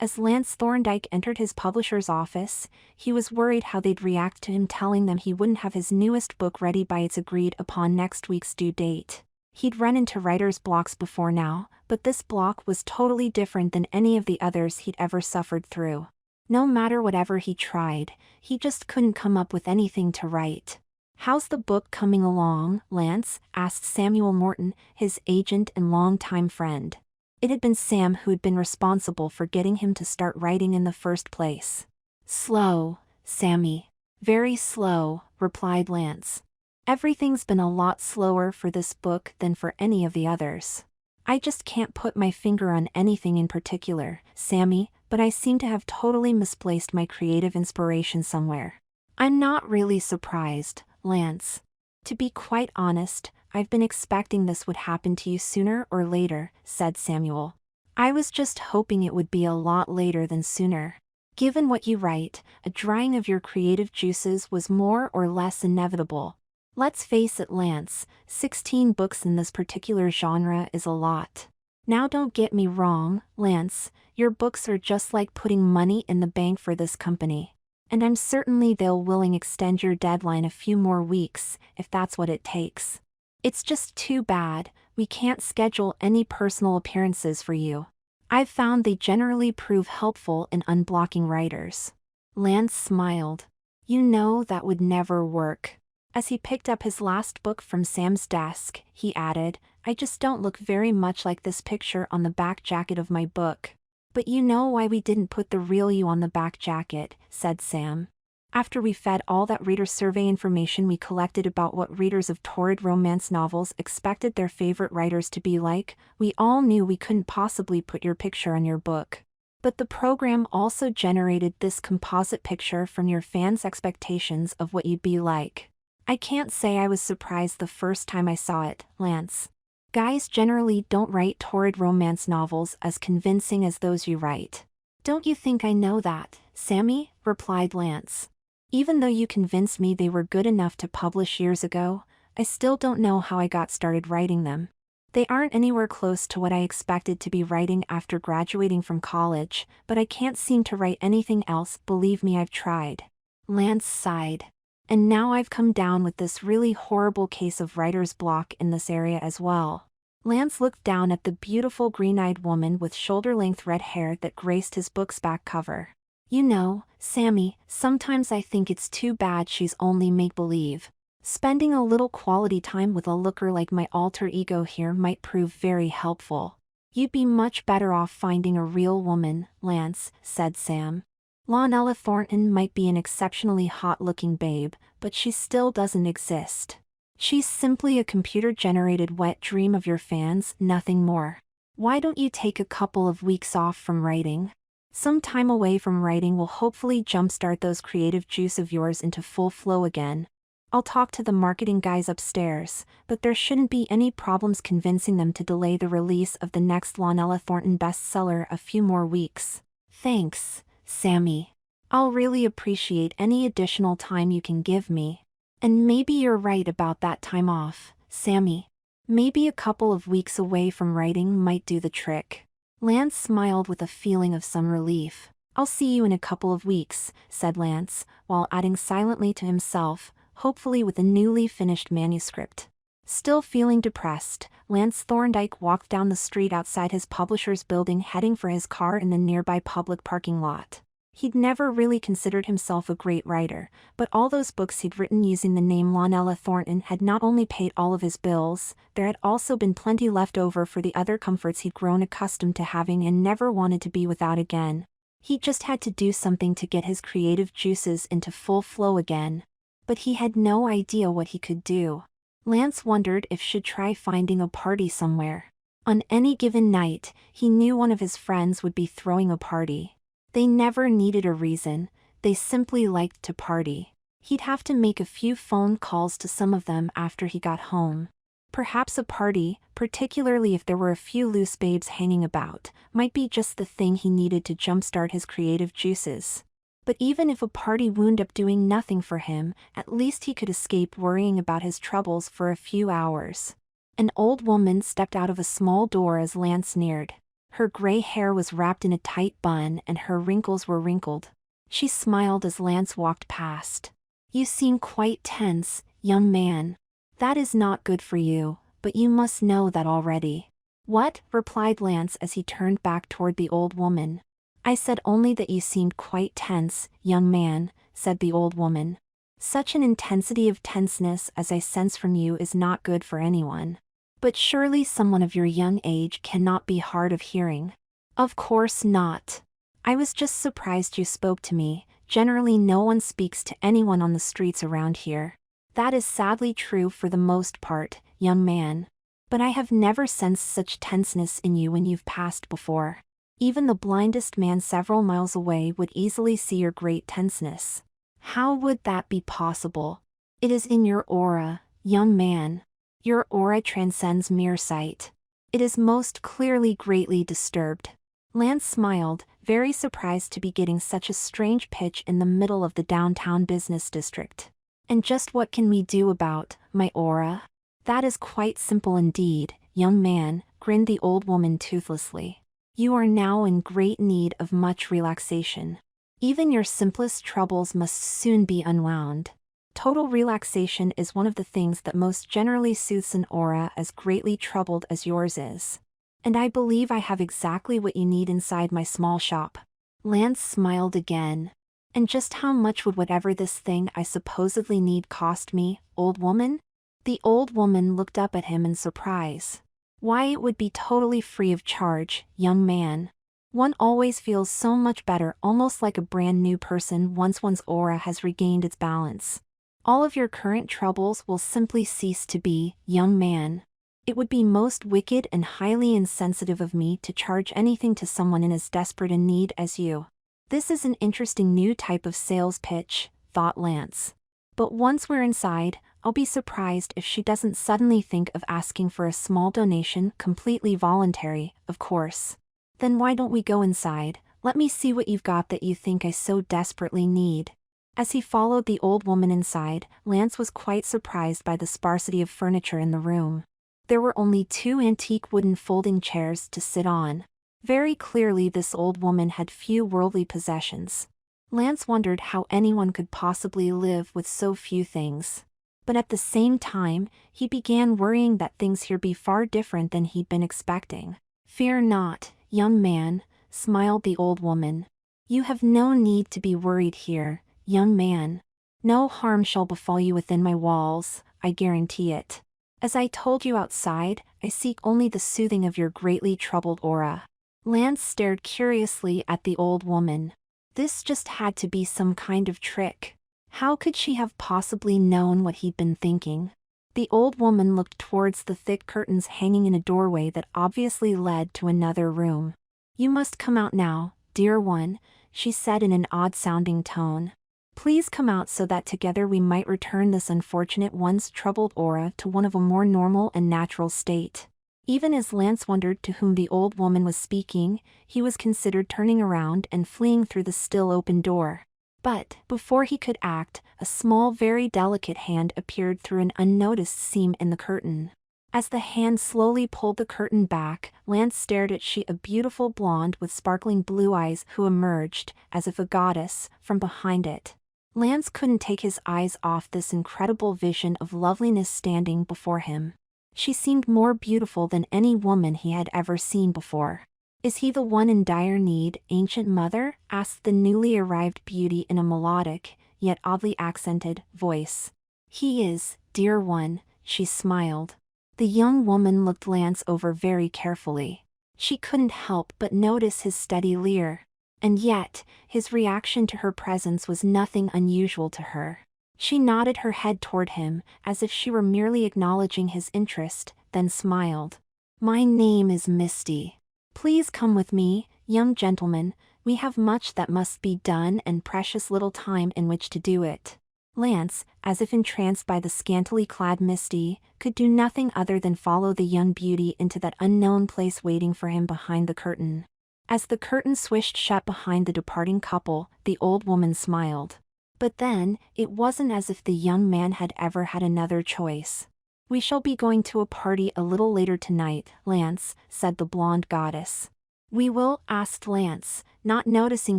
As Lance Thorndyke entered his publisher's office, he was worried how they'd react to him telling them he wouldn't have his newest book ready by its agreed-upon next week's due date. He'd run into writer's blocks before now, but this block was totally different than any of the others he'd ever suffered through. No matter whatever he tried, he just couldn't come up with anything to write. "How's the book coming along, Lance?" asked Samuel Morton, his agent and longtime friend. It had been Sam who had been responsible for getting him to start writing in the first place. "Slow, Sammy. Very slow," replied Lance. "Everything's been a lot slower for this book than for any of the others. I just can't put my finger on anything in particular, Sammy, but I seem to have totally misplaced my creative inspiration somewhere." "I'm not really surprised, Lance. To be quite honest, I've been expecting this would happen to you sooner or later," said Samuel. "I was just hoping it would be a lot later than sooner. Given what you write, a drying of your creative juices was more or less inevitable. Let's face it, Lance, 16 books in this particular genre is a lot. Now don't get me wrong, Lance, your books are just like putting money in the bank for this company. And I'm certainly they'll willing extend your deadline a few more weeks, if that's what it takes. It's just too bad, we can't schedule any personal appearances for you. I've found they generally prove helpful in unblocking writers." Lance smiled. "You know that would never work." As he picked up his last book from Sam's desk, he added, "I just don't look very much like this picture on the back jacket of my book." "But you know why we didn't put the real you on the back jacket," said Sam. "After we fed all that reader survey information we collected about what readers of torrid romance novels expected their favorite writers to be like, we all knew we couldn't possibly put your picture on your book. But the program also generated this composite picture from your fans' expectations of what you'd be like. I can't say I was surprised the first time I saw it, Lance. Guys generally don't write torrid romance novels as convincing as those you write." "Don't you think I know that, Sammy?" replied Lance. "Even though you convinced me they were good enough to publish years ago, I still don't know how I got started writing them. They aren't anywhere close to what I expected to be writing after graduating from college, but I can't seem to write anything else, believe me, I've tried." Lance sighed. "And now I've come down with this really horrible case of writer's block in this area as well." Lance looked down at the beautiful green-eyed woman with shoulder-length red hair that graced his book's back cover. "You know, Sammy, sometimes I think it's too bad she's only make-believe. Spending a little quality time with a looker like my alter ego here might prove very helpful." "You'd be much better off finding a real woman, Lance," said Sam. "Lionella Thornton might be an exceptionally hot-looking babe, but she still doesn't exist. She's simply a computer-generated wet dream of your fans, nothing more. Why don't you take a couple of weeks off from writing? Some time away from writing will hopefully jumpstart those creative juice of yours into full flow again. I'll talk to the marketing guys upstairs, but there shouldn't be any problems convincing them to delay the release of the next Lionella Thornton bestseller a few more weeks." "Thanks, Sammy. I'll really appreciate any additional time you can give me. And maybe you're right about that time off, Sammy. Maybe a couple of weeks away from writing might do the trick." Lance smiled with a feeling of some relief. "I'll see you in a couple of weeks," said Lance, while adding silently to himself, hopefully with a newly finished manuscript. Still feeling depressed, Lance Thorndyke walked down the street outside his publisher's building heading for his car in the nearby public parking lot. He'd never really considered himself a great writer, but all those books he'd written using the name Lionella Thornton had not only paid all of his bills, there had also been plenty left over for the other comforts he'd grown accustomed to having and never wanted to be without again. He just had to do something to get his creative juices into full flow again. But he had no idea what he could do. Lance wondered if she'd try finding a party somewhere. On any given night, he knew one of his friends would be throwing a party. They never needed a reason, they simply liked to party. He'd have to make a few phone calls to some of them after he got home. Perhaps a party, particularly if there were a few loose babes hanging about, might be just the thing he needed to jumpstart his creative juices. But even if a party wound up doing nothing for him, at least he could escape worrying about his troubles for a few hours. An old woman stepped out of a small door as Lance neared. Her gray hair was wrapped in a tight bun and her wrinkles were wrinkled. She smiled as Lance walked past. You seem quite tense, young man. That is not good for you, but you must know that already. What? Replied Lance as he turned back toward the old woman. I said only that you seemed quite tense, young man, said the old woman. Such an intensity of tenseness as I sense from you is not good for anyone. But surely someone of your young age cannot be hard of hearing. Of course not. I was just surprised you spoke to me. Generally no one speaks to anyone on the streets around here. That is sadly true for the most part, young man. But I have never sensed such tenseness in you when you've passed before. Even the blindest man several miles away would easily see your great tenseness. How would that be possible? It is in your aura, young man. Your aura transcends mere sight. It is most clearly greatly disturbed. Lance smiled, very surprised to be getting such a strange pitch in the middle of the downtown business district. And just what can we do about my aura? That is quite simple indeed, young man, grinned the old woman toothlessly. You are now in great need of much relaxation. Even your simplest troubles must soon be unwound. Total relaxation is one of the things that most generally soothes an aura as greatly troubled as yours is. And I believe I have exactly what you need inside my small shop. Lance smiled again. And just how much would whatever this thing I supposedly need cost me, old woman? The old woman looked up at him in surprise. Why, it would be totally free of charge, young man. One always feels so much better, almost like a brand new person once one's aura has regained its balance. All of your current troubles will simply cease to be, young man. It would be most wicked and highly insensitive of me to charge anything to someone in as desperate a need as you. This is an interesting new type of sales pitch, thought Lance. But once we're inside, I'll be surprised if she doesn't suddenly think of asking for a small donation, completely voluntary, of course. Then why don't we go inside? Let me see what you've got that you think I so desperately need. As he followed the old woman inside, Lance was quite surprised by the sparsity of furniture in the room. There were only 2 antique wooden folding chairs to sit on. Very clearly this old woman had few worldly possessions. Lance wondered how anyone could possibly live with so few things. But at the same time, he began worrying that things here be far different than he'd been expecting. Fear not, young man, smiled the old woman. You have no need to be worried here, young man. No harm shall befall you within my walls, I guarantee it. As I told you outside, I seek only the soothing of your greatly troubled aura. Lance stared curiously at the old woman. This just had to be some kind of trick. How could she have possibly known what he'd been thinking? The old woman looked towards the thick curtains hanging in a doorway that obviously led to another room. You must come out now, dear one, she said in an odd-sounding tone. Please come out so that together we might return this unfortunate one's troubled aura to one of a more normal and natural state. Even as Lance wondered to whom the old woman was speaking, he was considered turning around and fleeing through the still open door. But, before he could act, a small, very delicate hand appeared through an unnoticed seam in the curtain. As the hand slowly pulled the curtain back, Lance stared at a beautiful blonde with sparkling blue eyes who emerged, as if a goddess, from behind it. Lance couldn't take his eyes off this incredible vision of loveliness standing before him. She seemed more beautiful than any woman he had ever seen before. Is he the one in dire need, ancient mother? Asked the newly arrived beauty in a melodic, yet oddly accented, voice. He is, dear one, she smiled. The young woman looked Lance over very carefully. She couldn't help but notice his steady leer. And yet, his reaction to her presence was nothing unusual to her. She nodded her head toward him, as if she were merely acknowledging his interest, then smiled. My name is Misty. Please come with me, young gentleman, we have much that must be done and precious little time in which to do it. Lance, as if entranced by the scantily clad Misty, could do nothing other than follow the young beauty into that unknown place waiting for him behind the curtain. As the curtain swished shut behind the departing couple, the old woman smiled. But then, it wasn't as if the young man had ever had another choice. We shall be going to a party a little later tonight, Lance, said the blonde goddess. We will? Asked Lance, not noticing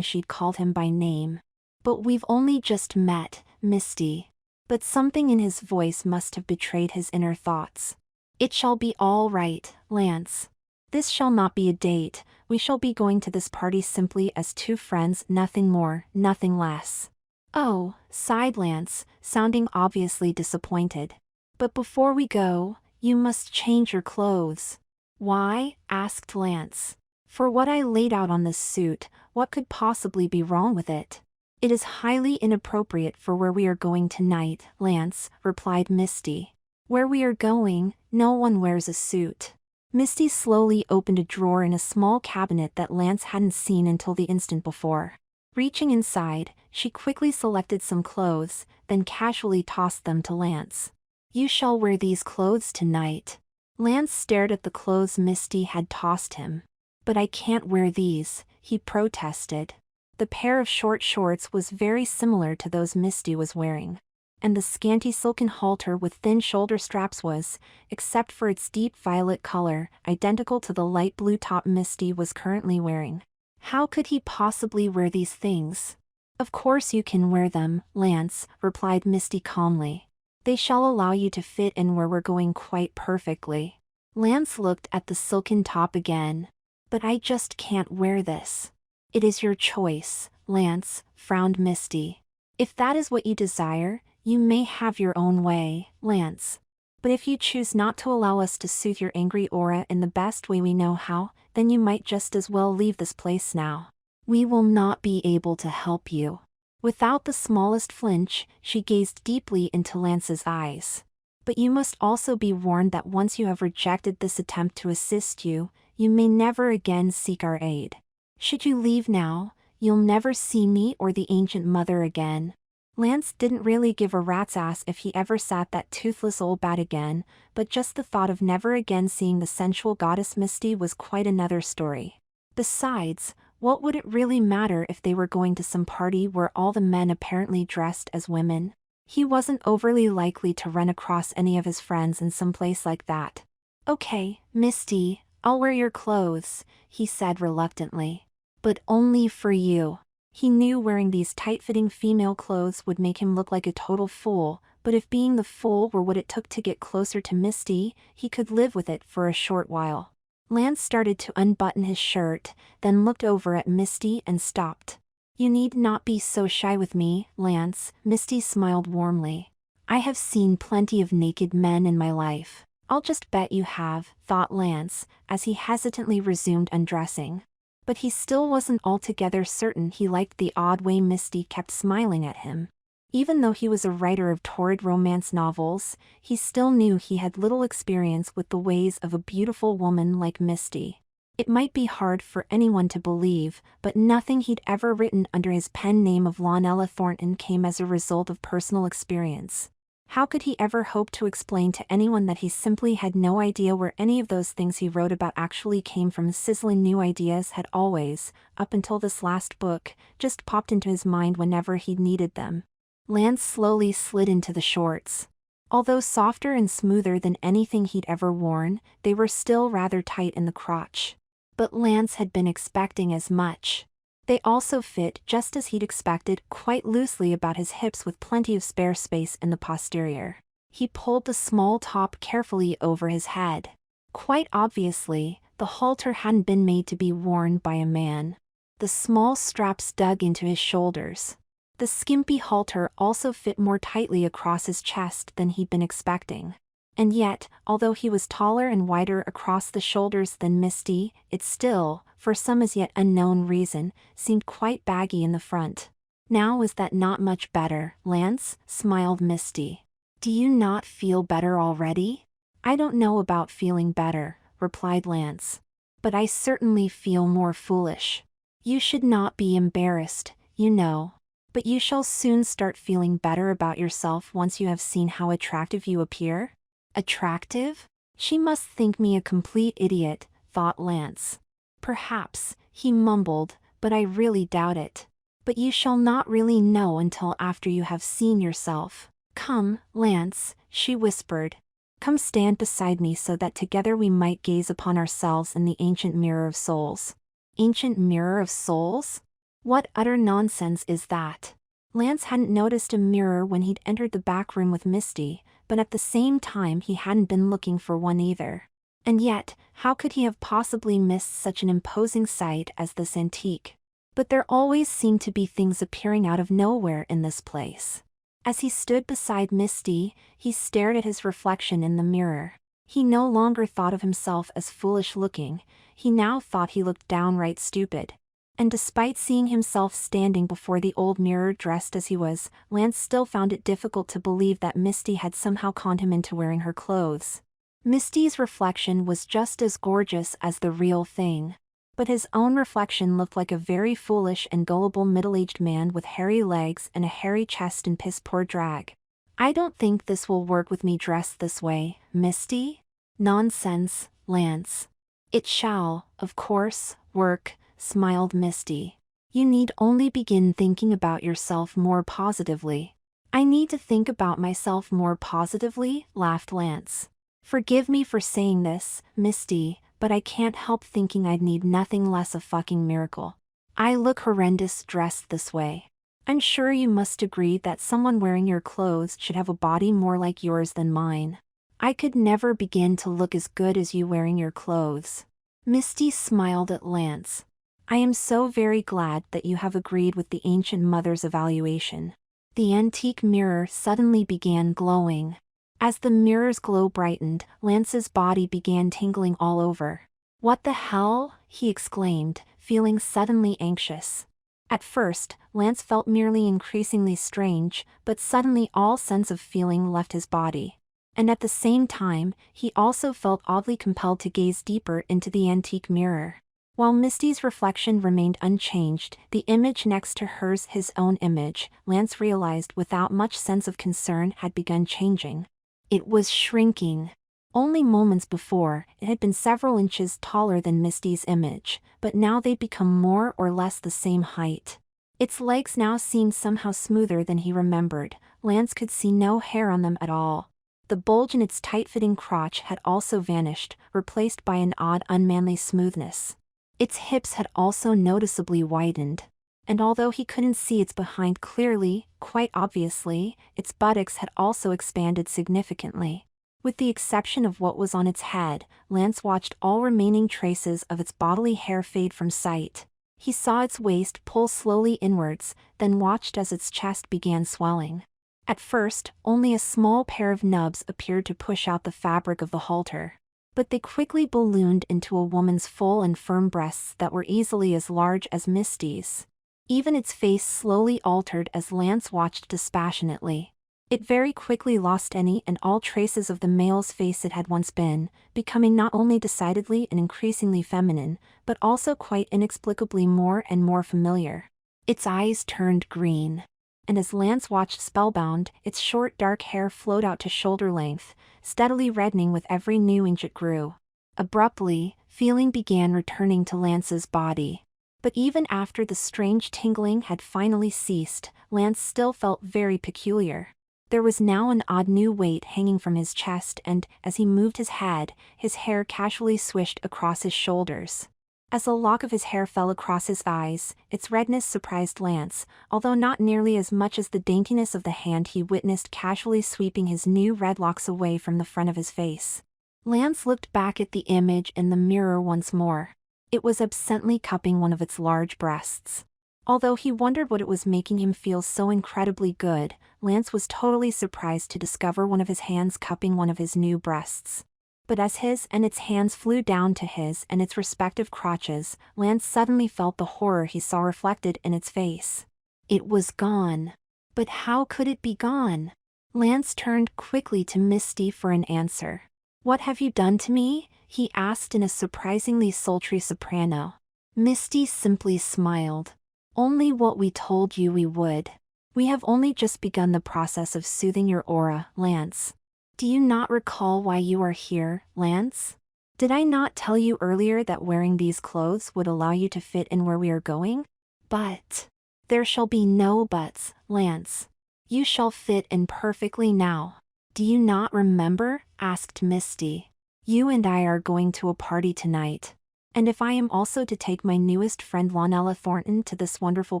she'd called him by name. But we've only just met, Misty. But something in his voice must have betrayed his inner thoughts. It shall be all right, Lance. This shall not be a date, we shall be going to this party simply as two friends, nothing more, nothing less. Oh, sighed Lance, sounding obviously disappointed. But before we go, you must change your clothes. Why? Asked Lance. For what I laid out on this suit, what could possibly be wrong with it? It is highly inappropriate for where we are going tonight, Lance, replied Misty. Where we are going, no one wears a suit. Misty slowly opened a drawer in a small cabinet that Lance hadn't seen until the instant before. Reaching inside, she quickly selected some clothes, then casually tossed them to Lance. You shall wear these clothes tonight. Lance stared at the clothes Misty had tossed him. But I can't wear these, he protested. The pair of short shorts was very similar to those Misty was wearing. And the scanty silken halter with thin shoulder straps was, except for its deep violet color, identical to the light blue top Misty was currently wearing. How could he possibly wear these things? Of course you can wear them, Lance, replied Misty calmly. They shall allow you to fit in where we're going quite perfectly. Lance looked at the silken top again. But I just can't wear this. It is your choice, Lance, frowned Misty. If that is what you desire, you may have your own way, Lance. But if you choose not to allow us to soothe your angry aura in the best way we know how, then you might just as well leave this place now. We will not be able to help you. Without the smallest flinch, she gazed deeply into Lance's eyes. But you must also be warned that once you have rejected this attempt to assist you, you may never again seek our aid. Should you leave now, you'll never see me or the ancient mother again. Lance didn't really give a rat's ass if he ever sat that toothless old bat again, but just the thought of never again seeing the sensual goddess Misty was quite another story. Besides, what would it really matter if they were going to some party where all the men apparently dressed as women? He wasn't overly likely to run across any of his friends in some place like that. Okay, Misty, I'll wear your clothes, he said reluctantly. But only for you. He knew wearing these tight-fitting female clothes would make him look like a total fool, but if being the fool were what it took to get closer to Misty, he could live with it for a short while. Lance started to unbutton his shirt, then looked over at Misty and stopped. You need not be so shy with me, Lance, Misty smiled warmly. I have seen plenty of naked men in my life. I'll just bet you have, thought Lance, as he hesitantly resumed undressing. But he still wasn't altogether certain he liked the odd way Misty kept smiling at him. Even though he was a writer of torrid romance novels, he still knew he had little experience with the ways of a beautiful woman like Misty. It might be hard for anyone to believe, but nothing he'd ever written under his pen name of Lawnella Thornton came as a result of personal experience. How could he ever hope to explain to anyone that he simply had no idea where any of those things he wrote about actually came from? Sizzling new ideas had always, up until this last book, just popped into his mind whenever he'd needed them. Lance slowly slid into the shorts. Although softer and smoother than anything he'd ever worn, they were still rather tight in the crotch. But Lance had been expecting as much. They also fit, just as he'd expected, quite loosely about his hips with plenty of spare space in the posterior. He pulled the small top carefully over his head. Quite obviously, the halter hadn't been made to be worn by a man. The small straps dug into his shoulders. The skimpy halter also fit more tightly across his chest than he'd been expecting. And yet, although he was taller and wider across the shoulders than Misty, it still, for some as yet unknown reason, seemed quite baggy in the front. Now is that not much better, Lance? Smiled Misty. Do you not feel better already? I don't know about feeling better, replied Lance. But I certainly feel more foolish. You should not be embarrassed, you know. But you shall soon start feeling better about yourself once you have seen how attractive you appear. Attractive? She must think me a complete idiot, thought Lance. Perhaps, he mumbled, but I really doubt it. But you shall not really know until after you have seen yourself. Come, Lance, she whispered. Come stand beside me so that together we might gaze upon ourselves in the ancient mirror of souls. Ancient mirror of souls? What utter nonsense is that? Lance hadn't noticed a mirror when he'd entered the back room with Misty, but at the same time he hadn't been looking for one either. And yet, how could he have possibly missed such an imposing sight as this antique? But there always seemed to be things appearing out of nowhere in this place. As he stood beside Misty, he stared at his reflection in the mirror. He no longer thought of himself as foolish-looking, he now thought he looked downright stupid. And despite seeing himself standing before the old mirror dressed as he was, Lance still found it difficult to believe that Misty had somehow conned him into wearing her clothes. Misty's reflection was just as gorgeous as the real thing. But his own reflection looked like a very foolish and gullible middle-aged man with hairy legs and a hairy chest in piss-poor drag. "I don't think this will work with me dressed this way, Misty." "Nonsense, Lance." "It shall, of course, work," smiled Misty. "You need only begin thinking about yourself more positively." "I need to think about myself more positively?" laughed Lance. "Forgive me for saying this, Misty, but I can't help thinking I'd need nothing less a fucking miracle. I look horrendous dressed this way. I'm sure you must agree that someone wearing your clothes should have a body more like yours than mine. I could never begin to look as good as you wearing your clothes." Misty smiled at Lance. "I am so very glad that you have agreed with the ancient mother's evaluation." The antique mirror suddenly began glowing. As the mirror's glow brightened, Lance's body began tingling all over. "What the hell?" he exclaimed, feeling suddenly anxious. At first, Lance felt merely increasingly strange, but suddenly all sense of feeling left his body. And at the same time, he also felt oddly compelled to gaze deeper into the antique mirror. While Misty's reflection remained unchanged, the image next to hers, his own image, Lance realized without much sense of concern, had begun changing. It was shrinking. Only moments before, it had been several inches taller than Misty's image, but now they'd become more or less the same height. Its legs now seemed somehow smoother than he remembered. Lance could see no hair on them at all. The bulge in its tight-fitting crotch had also vanished, replaced by an odd unmanly smoothness. Its hips had also noticeably widened. And although he couldn't see its behind clearly, quite obviously, its buttocks had also expanded significantly. With the exception of what was on its head, Lance watched all remaining traces of its bodily hair fade from sight. He saw its waist pull slowly inwards, then watched as its chest began swelling. At first, only a small pair of nubs appeared to push out the fabric of the halter. But they quickly ballooned into a woman's full and firm breasts that were easily as large as Misty's. Even its face slowly altered as Lance watched dispassionately. It very quickly lost any and all traces of the male's face it had once been, becoming not only decidedly and increasingly feminine, but also quite inexplicably more and more familiar. Its eyes turned green. And as Lance watched spellbound, its short dark hair flowed out to shoulder length, steadily reddening with every new inch it grew. Abruptly, feeling began returning to Lance's body. But even after the strange tingling had finally ceased, Lance still felt very peculiar. There was now an odd new weight hanging from his chest and, as he moved his head, his hair casually swished across his shoulders. As a lock of his hair fell across his eyes, its redness surprised Lance, although not nearly as much as the daintiness of the hand he witnessed casually sweeping his new red locks away from the front of his face. Lance looked back at the image in the mirror once more. It was absently cupping one of its large breasts. Although he wondered what it was making him feel so incredibly good, Lance was totally surprised to discover one of his hands cupping one of his new breasts. But as his and its hands flew down to his and its respective crotches, Lance suddenly felt the horror he saw reflected in its face. It was gone. But how could it be gone? Lance turned quickly to Misty for an answer. "What have you done to me?" he asked in a surprisingly sultry soprano. Misty simply smiled. "Only what we told you we would. We have only just begun the process of soothing your aura, Lance. Do you not recall why you are here, Lance? Did I not tell you earlier that wearing these clothes would allow you to fit in where we are going? But there shall be no buts, Lance. You shall fit in perfectly now. Do you not remember?" asked Misty. "You and I are going to a party tonight. And if I am also to take my newest friend Lionella Thornton to this wonderful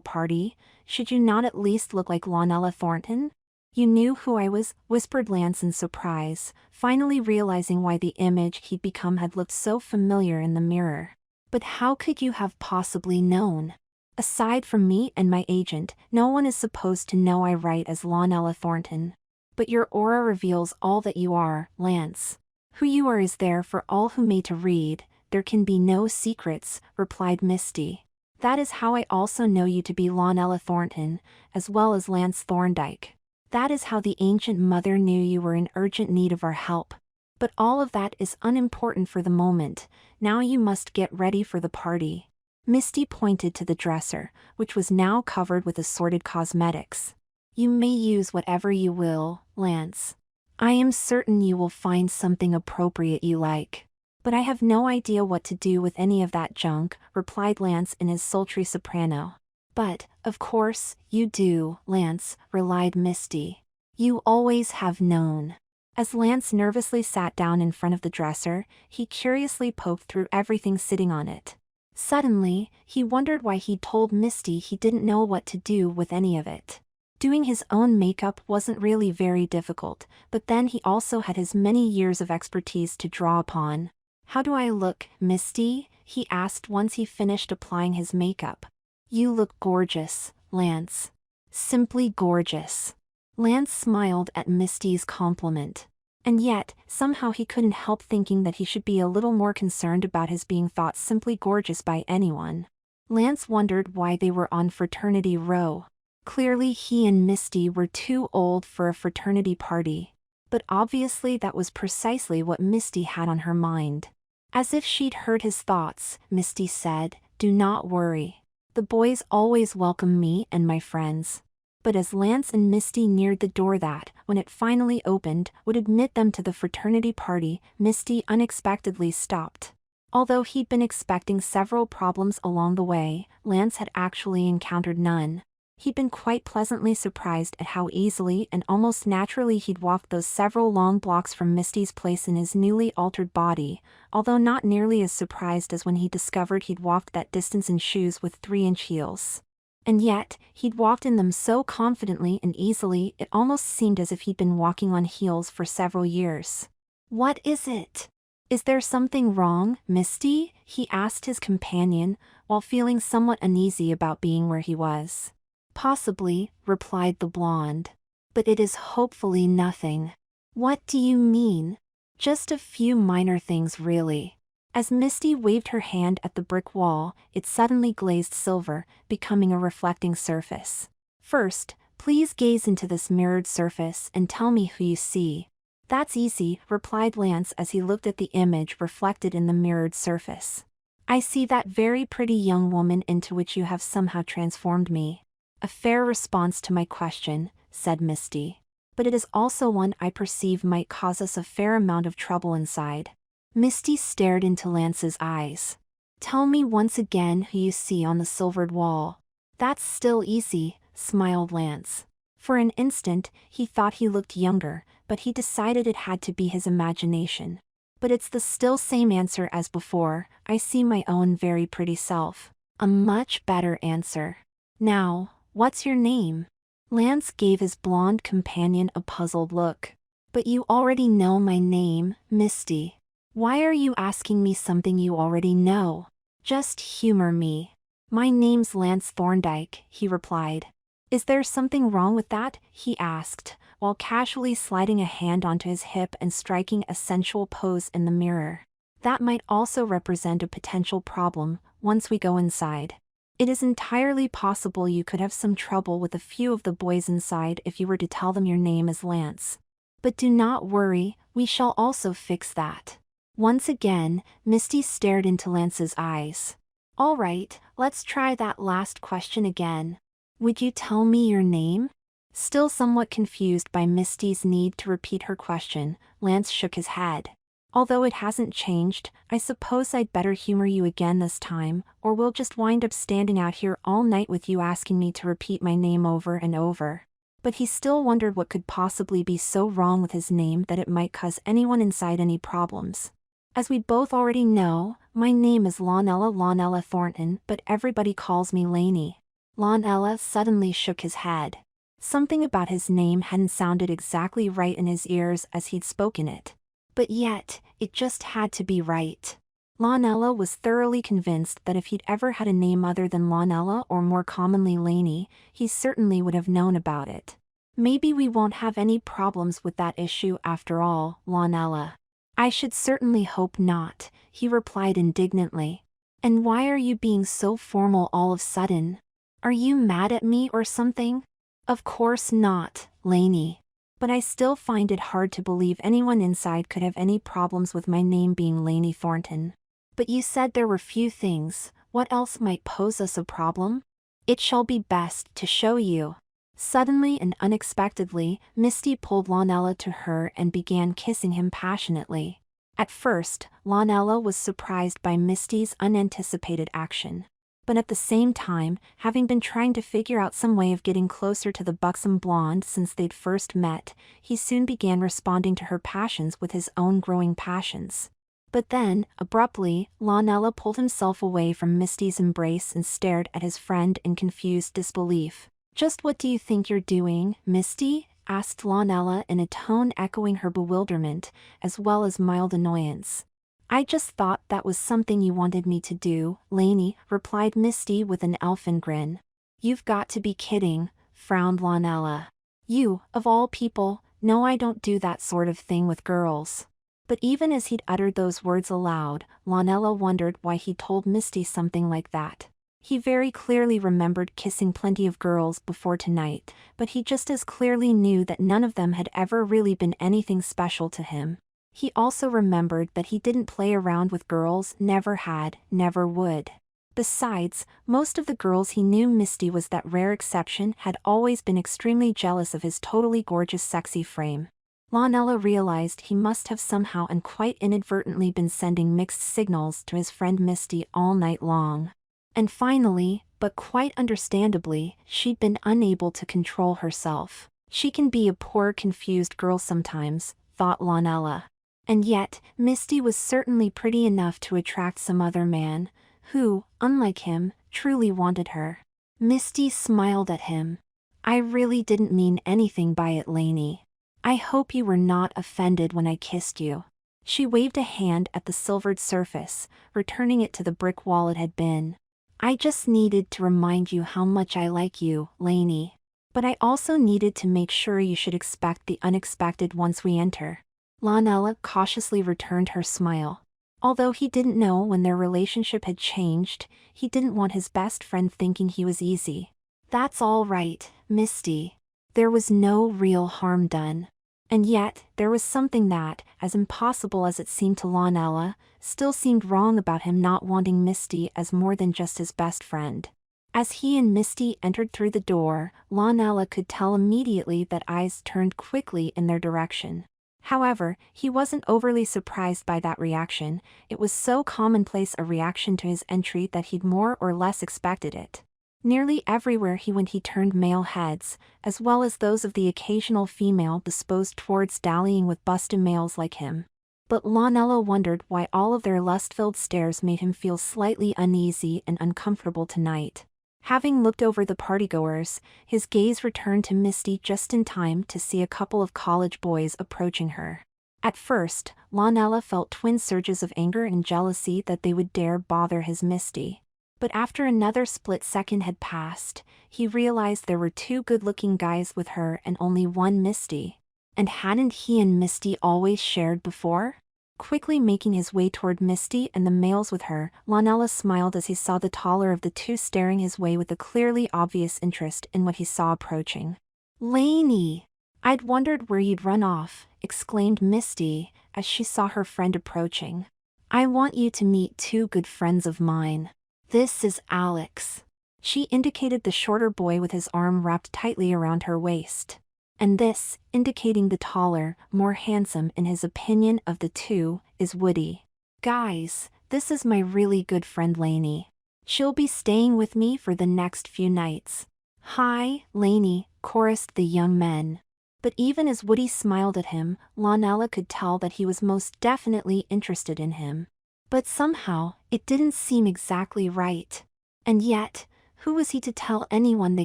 party, should you not at least look like Lionella Thornton? You knew who I was, whispered Lance in surprise, finally realizing why the image he'd become had looked so familiar in the mirror. But how could you have possibly known? Aside from me and my agent, no one is supposed to know I write as Lionella Thornton. But your aura reveals all that you are, Lance. Who you are is there for all who may to read. There can be no secrets, replied Misty. That is how I also know you to be Lionella Thornton, as well as Lance Thorndyke. That is how the ancient mother knew you were in urgent need of our help. But all of that is unimportant for the moment. Now you must get ready for the party. Misty pointed to the dresser, which was now covered with assorted cosmetics. You may use whatever you will, Lance. I am certain you will find something appropriate you like. But I have no idea what to do with any of that junk, replied Lance in his sultry soprano. But, of course, you do, Lance, relied Misty. You always have known. As Lance nervously sat down in front of the dresser, he curiously poked through everything sitting on it. Suddenly, he wondered why he'd told Misty he didn't know what to do with any of it. Doing his own makeup wasn't really very difficult, but then he also had his many years of expertise to draw upon. How do I look, Misty? He asked once he finished applying his makeup. You look gorgeous, Lance. Simply gorgeous. Lance smiled at Misty's compliment. And yet, somehow he couldn't help thinking that he should be a little more concerned about his being thought simply gorgeous by anyone. Lance wondered why they were on fraternity row. Clearly he and Misty were too old for a fraternity party. But obviously that was precisely what Misty had on her mind. As if she'd heard his thoughts, Misty said, "Do not worry. The boys always welcome me and my friends." But as Lance and Misty neared the door that, when it finally opened, would admit them to the fraternity party, Misty unexpectedly stopped. Although he'd been expecting several problems along the way, Lance had actually encountered none. He'd been quite pleasantly surprised at how easily and almost naturally he'd walked those several long blocks from Misty's place in his newly altered body, although not nearly as surprised as when he discovered he'd walked that distance in shoes with 3-inch heels. And yet, he'd walked in them so confidently and easily it almost seemed as if he'd been walking on heels for several years. "What is it? Is there something wrong, Misty?" he asked his companion, while feeling somewhat uneasy about being where he was. "Possibly," replied the blonde. "But it is hopefully nothing." "What do you mean?" "Just a few minor things really." As Misty waved her hand at the brick wall, it suddenly glazed silver, becoming a reflecting surface. "First, please gaze into this mirrored surface and tell me who you see." "That's easy," replied Lance as he looked at the image reflected in the mirrored surface. "I see that very pretty young woman into which you have somehow transformed me." "A fair response to my question," said Misty. "But it is also one I perceive might cause us a fair amount of trouble inside." Misty stared into Lance's eyes. "Tell me once again who you see on the silvered wall." "That's still easy," smiled Lance. For an instant, he thought he looked younger, but he decided it had to be his imagination. "But it's the still same answer as before. I see my own very pretty self." "A much better answer. Now, what's your name?" Lance gave his blonde companion a puzzled look. "But you already know my name, Misty. Why are you asking me something you already know? Just humor me." "My name's Lance Thorndyke," he replied. "Is there something wrong with that?" he asked, while casually sliding a hand onto his hip and striking a sensual pose in the mirror. "That might also represent a potential problem, once we go inside. It is entirely possible you could have some trouble with a few of the boys inside if you were to tell them your name is Lance. But do not worry, we shall also fix that." Once again, Misty stared into Lance's eyes. "All right, let's try that last question again. Would you tell me your name?" Still somewhat confused by Misty's need to repeat her question, Lance shook his head. "Although it hasn't changed, I suppose I'd better humor you again this time, or we'll just wind up standing out here all night with you asking me to repeat my name over and over." But he still wondered what could possibly be so wrong with his name that it might cause anyone inside any problems. As we both already know, my name is Lonella Thornton, but everybody calls me Lainey. Lonella suddenly shook his head. Something about his name hadn't sounded exactly right in his ears as he'd spoken it. But yet, it just had to be right. Lonella was thoroughly convinced that if he'd ever had a name other than Lonella or more commonly Lainey, he certainly would have known about it. Maybe we won't have any problems with that issue after all, Lonella. I should certainly hope not, he replied indignantly. And why are you being so formal all of a sudden? Are you mad at me or something? Of course not, Lainey. But I still find it hard to believe anyone inside could have any problems with my name being Lainey Thornton. But you said there were few things, what else might pose us a problem? It shall be best to show you. Suddenly and unexpectedly, Misty pulled Lonella to her and began kissing him passionately. At first, Lonella was surprised by Misty's unanticipated action. But at the same time, having been trying to figure out some way of getting closer to the buxom blonde since they'd first met, he soon began responding to her passions with his own growing passions. But then, abruptly, Lonella pulled himself away from Misty's embrace and stared at his friend in confused disbelief. "Just what do you think you're doing, Misty?" asked Lonella in a tone echoing her bewilderment, as well as mild annoyance. "I just thought that was something you wanted me to do, Lainey," replied Misty with an elfin grin. "You've got to be kidding," frowned Lonella. "You, of all people, know I don't do that sort of thing with girls." But even as he'd uttered those words aloud, Lonella wondered why he told Misty something like that. He very clearly remembered kissing plenty of girls before tonight, but he just as clearly knew that none of them had ever really been anything special to him. He also remembered that he didn't play around with girls, never had, never would. Besides, most of the girls he knew, Misty was that rare exception, had always been extremely jealous of his totally gorgeous sexy frame. Lonella realized he must have somehow and quite inadvertently been sending mixed signals to his friend Misty all night long. And finally, but quite understandably, she'd been unable to control herself. She can be a poor confused girl sometimes, thought Lonella. And yet, Misty was certainly pretty enough to attract some other man, who, unlike him, truly wanted her. Misty smiled at him. "I really didn't mean anything by it, Lainey. I hope you were not offended when I kissed you." She waved a hand at the silvered surface, returning it to the brick wall it had been. "I just needed to remind you how much I like you, Lainey. But I also needed to make sure you should expect the unexpected once we enter." Lonella cautiously returned her smile. Although he didn't know when their relationship had changed, he didn't want his best friend thinking he was easy. "That's all right, Misty. There was no real harm done." And yet, there was something that, as impossible as it seemed to Lonella, still seemed wrong about him not wanting Misty as more than just his best friend. As he and Misty entered through the door, Lonella could tell immediately that eyes turned quickly in their direction. However, he wasn't overly surprised by that reaction. It was so commonplace a reaction to his entry that he'd more or less expected it. Nearly everywhere he went he turned male heads, as well as those of the occasional female disposed towards dallying with busty males like him. But Lonella wondered why all of their lust-filled stares made him feel slightly uneasy and uncomfortable tonight. Having looked over the partygoers, his gaze returned to Misty just in time to see a couple of college boys approaching her. At first, Lonella felt twin surges of anger and jealousy that they would dare bother his Misty. But after another split second had passed, he realized there were two good-looking guys with her and only one Misty. And hadn't he and Misty always shared before? Quickly making his way toward Misty and the males with her, Lonella smiled as he saw the taller of the two staring his way with a clearly obvious interest in what he saw approaching. "Lainey! I'd wondered where you'd run off," exclaimed Misty, as she saw her friend approaching. "I want you to meet two good friends of mine. This is Alex." She indicated the shorter boy with his arm wrapped tightly around her waist. "And this," indicating the taller, more handsome in his opinion of the two, "is Woody. Guys, this is my really good friend Lainey. She'll be staying with me for the next few nights." "Hi, Lainey," chorused the young men. But even as Woody smiled at him, Lonella could tell that he was most definitely interested in him. But somehow, it didn't seem exactly right. And yet, who was he to tell anyone they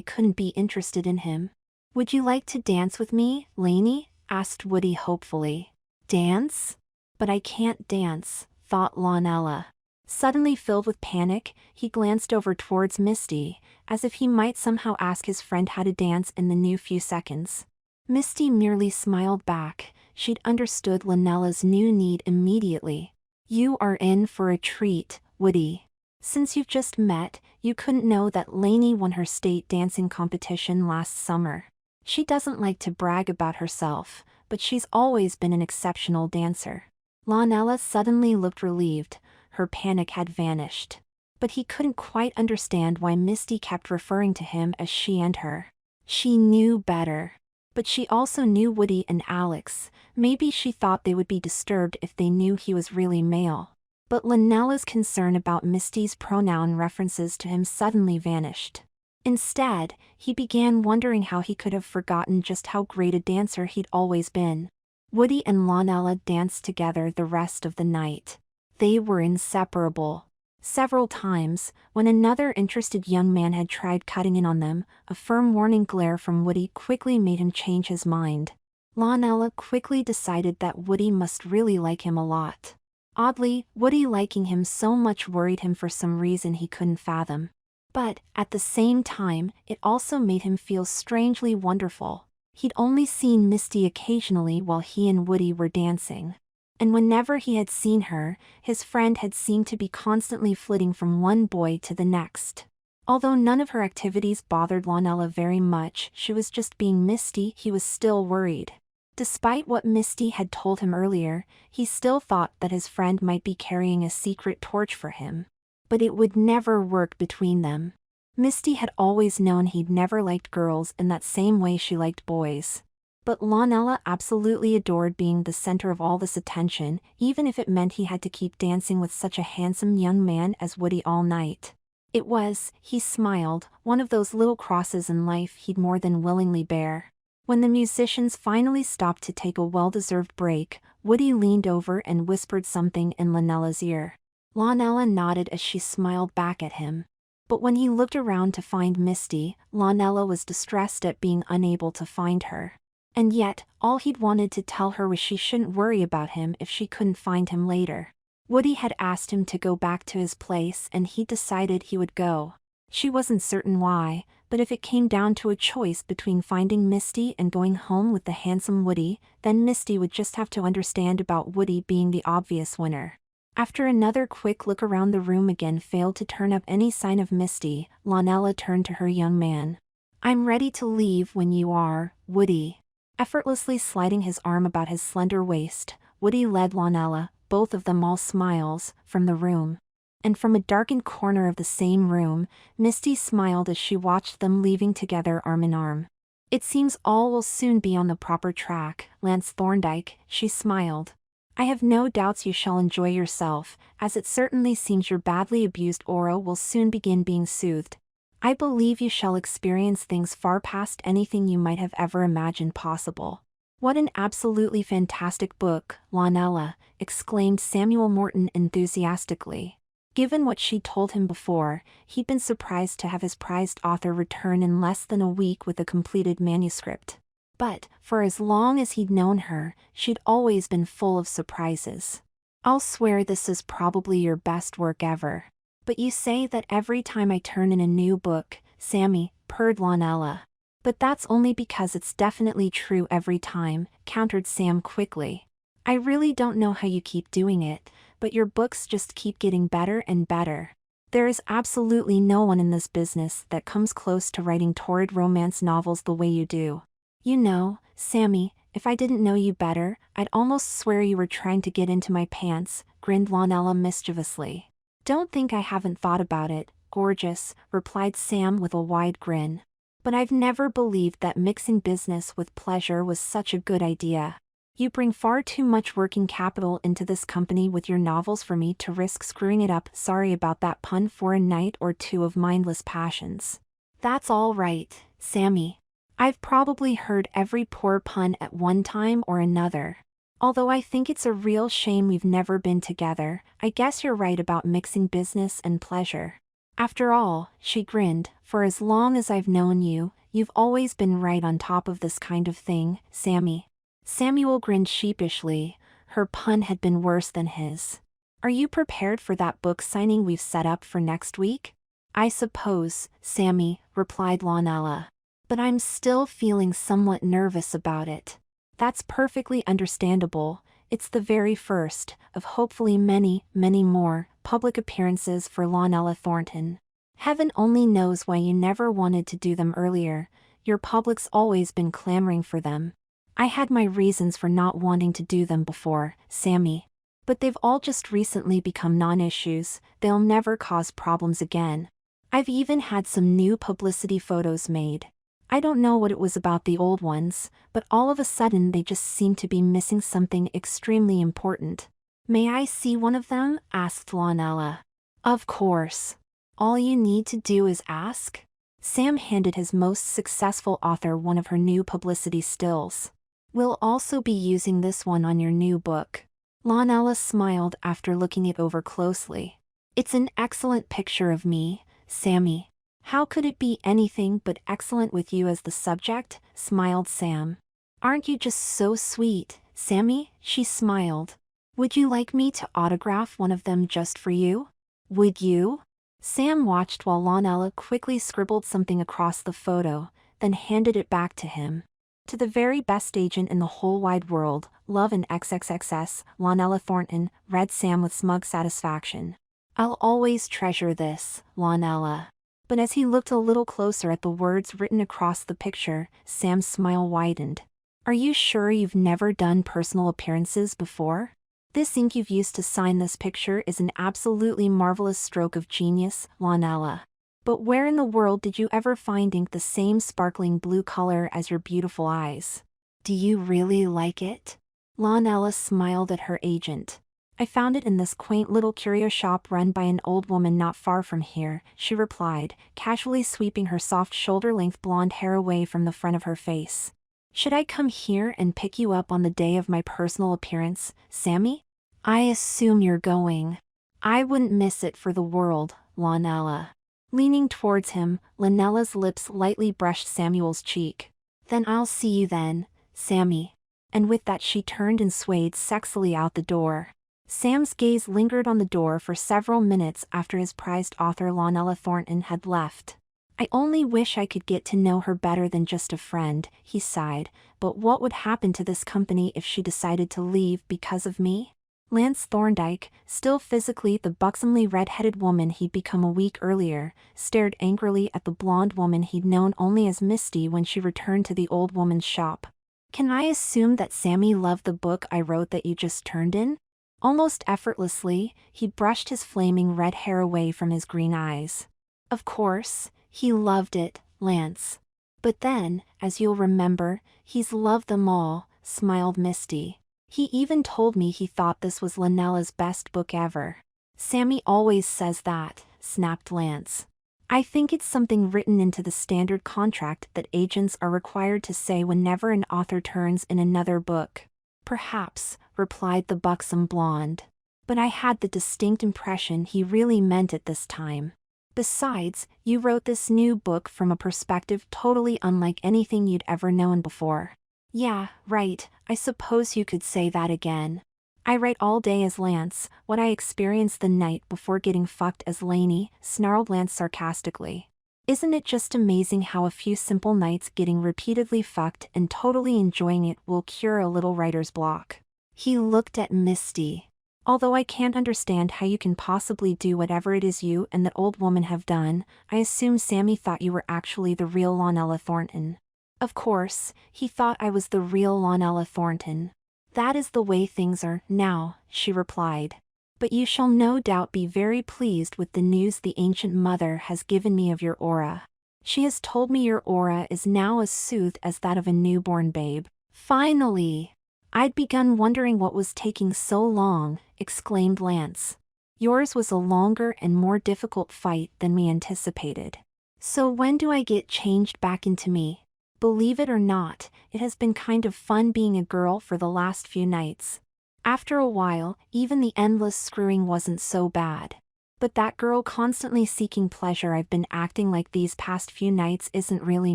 couldn't be interested in him? "Would you like to dance with me, Lainey?" asked Woody hopefully. "Dance? But I can't dance," thought Lonella. Suddenly filled with panic, he glanced over towards Misty, as if he might somehow ask his friend how to dance in the new few seconds. Misty merely smiled back. She'd understood Lonella's new need immediately. "You are in for a treat, Woody. Since you've just met, you couldn't know that Lainey won her state dancing competition last summer. She doesn't like to brag about herself, but she's always been an exceptional dancer." Lonella suddenly looked relieved. Her panic had vanished. But he couldn't quite understand why Misty kept referring to him as she and her. She knew better. But she also knew Woody and Alex. Maybe she thought they would be disturbed if they knew he was really male. But Lonella's concern about Misty's pronoun references to him suddenly vanished. Instead, he began wondering how he could have forgotten just how great a dancer he'd always been. Woody and Lonella danced together the rest of the night. They were inseparable. Several times, when another interested young man had tried cutting in on them, a firm warning glare from Woody quickly made him change his mind. Lonella quickly decided that Woody must really like him a lot. Oddly, Woody liking him so much worried him for some reason he couldn't fathom. But, at the same time, it also made him feel strangely wonderful. He'd only seen Misty occasionally while he and Woody were dancing. And whenever he had seen her, his friend had seemed to be constantly flitting from one boy to the next. Although none of her activities bothered Lonella very much, she was just being Misty, he was still worried. Despite what Misty had told him earlier, he still thought that his friend might be carrying a secret torch for him. But it would never work between them. Misty had always known he'd never liked girls in that same way she liked boys. But Lonella absolutely adored being the center of all this attention, even if it meant he had to keep dancing with such a handsome young man as Woody all night. It was, he smiled, one of those little crosses in life he'd more than willingly bear. When the musicians finally stopped to take a well-deserved break, Woody leaned over and whispered something in Lonella's ear. Lonella nodded as she smiled back at him. But when he looked around to find Misty, Lonella was distressed at being unable to find her. And yet, all he'd wanted to tell her was she shouldn't worry about him if she couldn't find him later. Woody had asked him to go back to his place and he decided he would go. She wasn't certain why, but if it came down to a choice between finding Misty and going home with the handsome Woody, then Misty would just have to understand about Woody being the obvious winner. After another quick look around the room again failed to turn up any sign of Misty, Lonella turned to her young man. "I'm ready to leave when you are, Woody." Effortlessly sliding his arm about his slender waist, Woody led Lonella, both of them all smiles, from the room. And from a darkened corner of the same room, Misty smiled as she watched them leaving together arm in arm. "It seems all will soon be on the proper track, Lance Thorndyke," she smiled. "I have no doubts you shall enjoy yourself, as it certainly seems your badly abused aura will soon begin being soothed. I believe you shall experience things far past anything you might have ever imagined possible." "What an absolutely fantastic book, Lonella," exclaimed Samuel Morton enthusiastically. Given what she'd told him before, he'd been surprised to have his prized author return in less than a week with a completed manuscript. But, for as long as he'd known her, she'd always been full of surprises. "I'll swear this is probably your best work ever. But you say that every time I turn in a new book, Sammy," purred Lonella. "But that's only because it's definitely true every time," countered Sam quickly. "I really don't know how you keep doing it, but your books just keep getting better and better. There is absolutely no one in this business that comes close to writing torrid romance novels the way you do. You know, Sammy, if I didn't know you better, I'd almost swear you were trying to get into my pants," grinned Lonella mischievously. "Don't think I haven't thought about it, gorgeous," replied Sam with a wide grin. "But I've never believed that mixing business with pleasure was such a good idea. You bring far too much working capital into this company with your novels for me to risk screwing it up. Sorry about that pun for a night or two of mindless passions." "That's all right, Sammy. I've probably heard every poor pun at one time or another. Although I think it's a real shame we've never been together, I guess you're right about mixing business and pleasure. After all, she grinned, for as long as I've known you, you've always been right on top of this kind of thing, Sammy. Samuel grinned sheepishly. Her pun had been worse than his. Are you prepared for that book signing we've set up for next week? I suppose, Sammy, replied Lonella. But I'm still feeling somewhat nervous about it. That's perfectly understandable. It's the very first of hopefully many, many more public appearances for Lonella Thornton. Heaven only knows why you never wanted to do them earlier. Your public's always been clamoring for them. I had my reasons for not wanting to do them before, Sammy. But they've all just recently become non-issues. They'll never cause problems again. I've even had some new publicity photos made. I don't know what it was about the old ones, but all of a sudden they just seem to be missing something extremely important. May I see one of them? Asked Lonella. Of course. All you need to do is ask. Sam handed his most successful author one of her new publicity stills. We'll also be using this one on your new book. Lonella smiled after looking it over closely. It's an excellent picture of me, Sammy. How could it be anything but excellent with you as the subject? Smiled Sam. Aren't you just so sweet, Sammy? She smiled. Would you like me to autograph one of them just for you? Would you? Sam watched while Lonella quickly scribbled something across the photo, then handed it back to him. To the very best agent in the whole wide world, love and XXXS, Lonella Thornton, read Sam with smug satisfaction. I'll always treasure this, Lonella. But as he looked a little closer at the words written across the picture, Sam's smile widened. Are you sure you've never done personal appearances before? This ink you've used to sign this picture is an absolutely marvelous stroke of genius, Lonella. But where in the world did you ever find ink the same sparkling blue color as your beautiful eyes? Do you really like it? Lonella smiled at her agent. I found it in this quaint little curio shop run by an old woman not far from here, she replied, casually sweeping her soft shoulder-length blonde hair away from the front of her face. Should I come here and pick you up on the day of my personal appearance, Sammy? I assume you're going. I wouldn't miss it for the world, Lonella. Leaning towards him, Lonella's lips lightly brushed Samuel's cheek. Then I'll see you then, Sammy. And with that she turned and swayed sexily out the door. Sam's gaze lingered on the door for several minutes after his prized author Lonella Thornton had left. I only wish I could get to know her better than just a friend, he sighed, but what would happen to this company if she decided to leave because of me? Lance Thorndyke, still physically the buxomly red-headed woman he'd become a week earlier, stared angrily at the blonde woman he'd known only as Misty when she returned to the old woman's shop. Can I assume that Sammy loved the book I wrote that you just turned in? Almost effortlessly, he brushed his flaming red hair away from his green eyes. Of course, he loved it, Lance. But then, as you'll remember, he's loved them all, smiled Misty. He even told me he thought this was Lonella's best book ever. Sammy always says that, snapped Lance. I think it's something written into the standard contract that agents are required to say whenever an author turns in another book. Perhaps, replied the buxom blonde. But I had the distinct impression he really meant it this time. Besides, you wrote this new book from a perspective totally unlike anything you'd ever known before. Yeah, right, I suppose you could say that again. I write all day as Lance, what I experienced the night before getting fucked as Lainey, snarled Lance sarcastically. Isn't it just amazing how a few simple nights getting repeatedly fucked and totally enjoying it will cure a little writer's block? He looked at Misty. Although I can't understand how you can possibly do whatever it is you and that old woman have done, I assume Sammy thought you were actually the real Lonella Thornton. Of course, he thought I was the real Lonella Thornton. That is the way things are now, she replied. But you shall no doubt be very pleased with the news the ancient mother has given me of your aura. She has told me your aura is now as soothed as that of a newborn babe. Finally! I'd begun wondering what was taking so long, exclaimed Lance. Yours was a longer and more difficult fight than we anticipated. So when do I get changed back into me? Believe it or not, it has been kind of fun being a girl for the last few nights. After a while, even the endless screwing wasn't so bad. But that girl constantly seeking pleasure I've been acting like these past few nights isn't really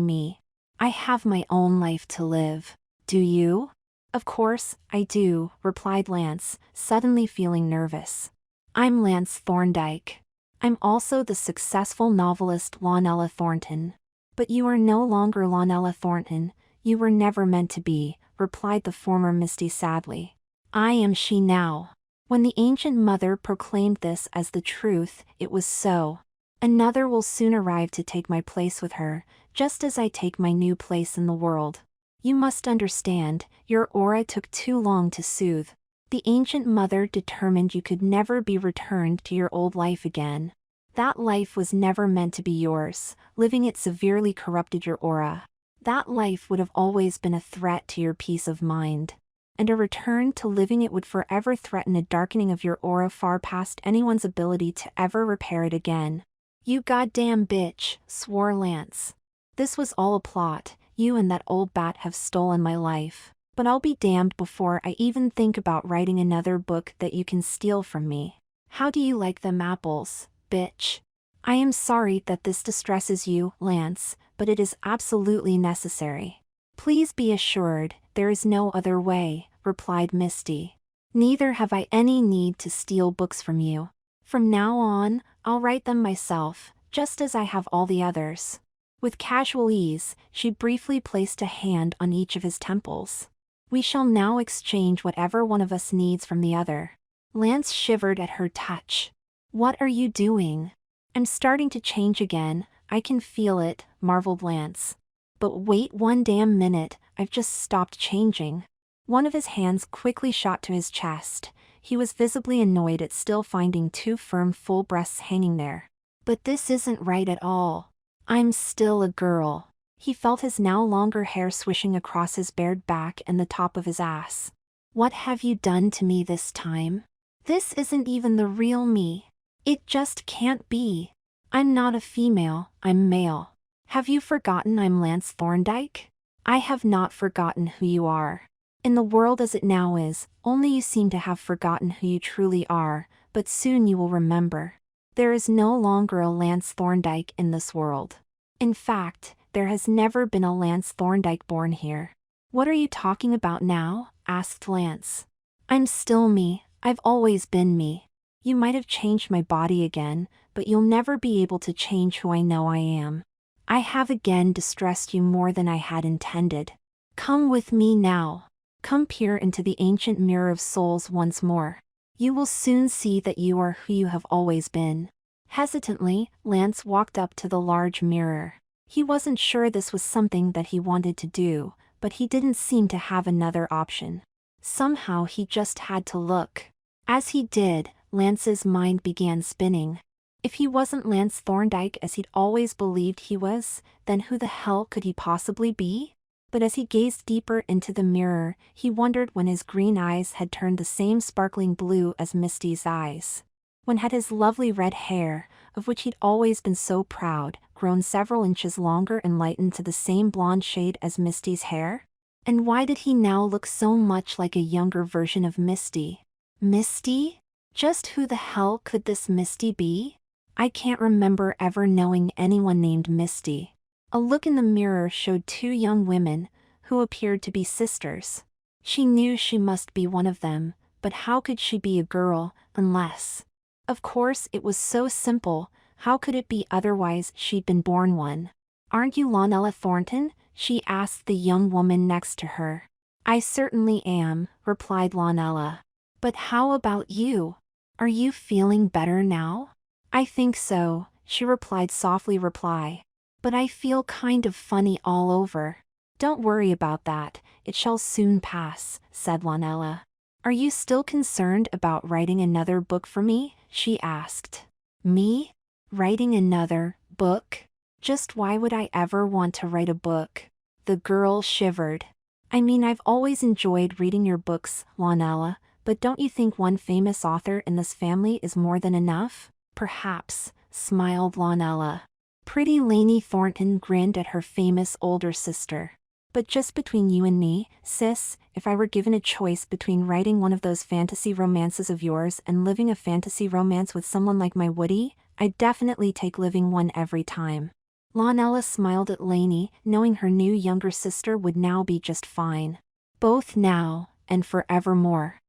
me. I have my own life to live. Do you? Of course, I do, replied Lance, suddenly feeling nervous. I'm Lance Thorndyke. I'm also the successful novelist Lionella Thornton. But you are no longer Lionella Thornton, you were never meant to be, replied the former Misty sadly. I am she now. When the ancient mother proclaimed this as the truth, it was so. Another will soon arrive to take my place with her, just as I take my new place in the world. You must understand, your aura took too long to soothe. The ancient mother determined you could never be returned to your old life again. That life was never meant to be yours, living it severely corrupted your aura. That life would have always been a threat to your peace of mind. And a return to living it would forever threaten a darkening of your aura far past anyone's ability to ever repair it again. You goddamn bitch, swore Lance. This was all a plot, you and that old bat have stolen my life. But I'll be damned before I even think about writing another book that you can steal from me. How do you like them apples, bitch? I am sorry that this distresses you, Lance, but it is absolutely necessary. Please be assured, there is no other way, replied Misty. Neither have I any need to steal books from you. From now on, I'll write them myself, just as I have all the others. With casual ease, she briefly placed a hand on each of his temples. We shall now exchange whatever one of us needs from the other. Lance shivered at her touch. What are you doing? I'm starting to change again, I can feel it, marveled Lance. But wait one damn minute, I've just stopped changing. One of his hands quickly shot to his chest. He was visibly annoyed at still finding two firm full breasts hanging there. But this isn't right at all. I'm still a girl. He felt his now longer hair swishing across his bared back and the top of his ass. What have you done to me this time? This isn't even the real me. It just can't be. I'm not a female, I'm male. Have you forgotten I'm Lance Thorndyke? I have not forgotten who you are. In the world as it now is, only you seem to have forgotten who you truly are, but soon you will remember. There is no longer a Lance Thorndyke in this world. In fact, there has never been a Lance Thorndyke born here. What are you talking about now? Asked Lance. I'm still me, I've always been me. You might have changed my body again, but you'll never be able to change who I know I am. I have again distressed you more than I had intended. Come with me now. Come peer into the ancient mirror of souls once more. You will soon see that you are who you have always been. Hesitantly, Lance walked up to the large mirror. He wasn't sure this was something that he wanted to do, but he didn't seem to have another option. Somehow he just had to look. As he did, Lance's mind began spinning. If he wasn't Lance Thorndyke as he'd always believed he was, then who the hell could he possibly be? But as he gazed deeper into the mirror, he wondered when his green eyes had turned the same sparkling blue as Misty's eyes. When had his lovely red hair, of which he'd always been so proud, grown several inches longer and lightened to the same blonde shade as Misty's hair? And why did he now look so much like a younger version of Misty? Misty? Just who the hell could this Misty be? I can't remember ever knowing anyone named Misty. A look in the mirror showed two young women, who appeared to be sisters. She knew she must be one of them, but how could she be a girl, unless... Of course it was so simple, how could it be otherwise? She'd been born one. Aren't you Lionella Thornton? She asked the young woman next to her. I certainly am, replied Lionella. But how about you? Are you feeling better now? I think so, she replied softly. But I feel kind of funny all over. Don't worry about that, it shall soon pass, said Lionella. Are you still concerned about writing another book for me? She asked. Me? Writing another book? Just why would I ever want to write a book? The girl shivered. I mean, I've always enjoyed reading your books, Lionella, but don't you think one famous author in this family is more than enough? Perhaps, smiled Lionella. Pretty Lainey Thornton grinned at her famous older sister. But just between you and me, sis, if I were given a choice between writing one of those fantasy romances of yours and living a fantasy romance with someone like my Woody, I'd definitely take living one every time. Lionella smiled at Lainey, knowing her new younger sister would now be just fine. Both now, and forevermore.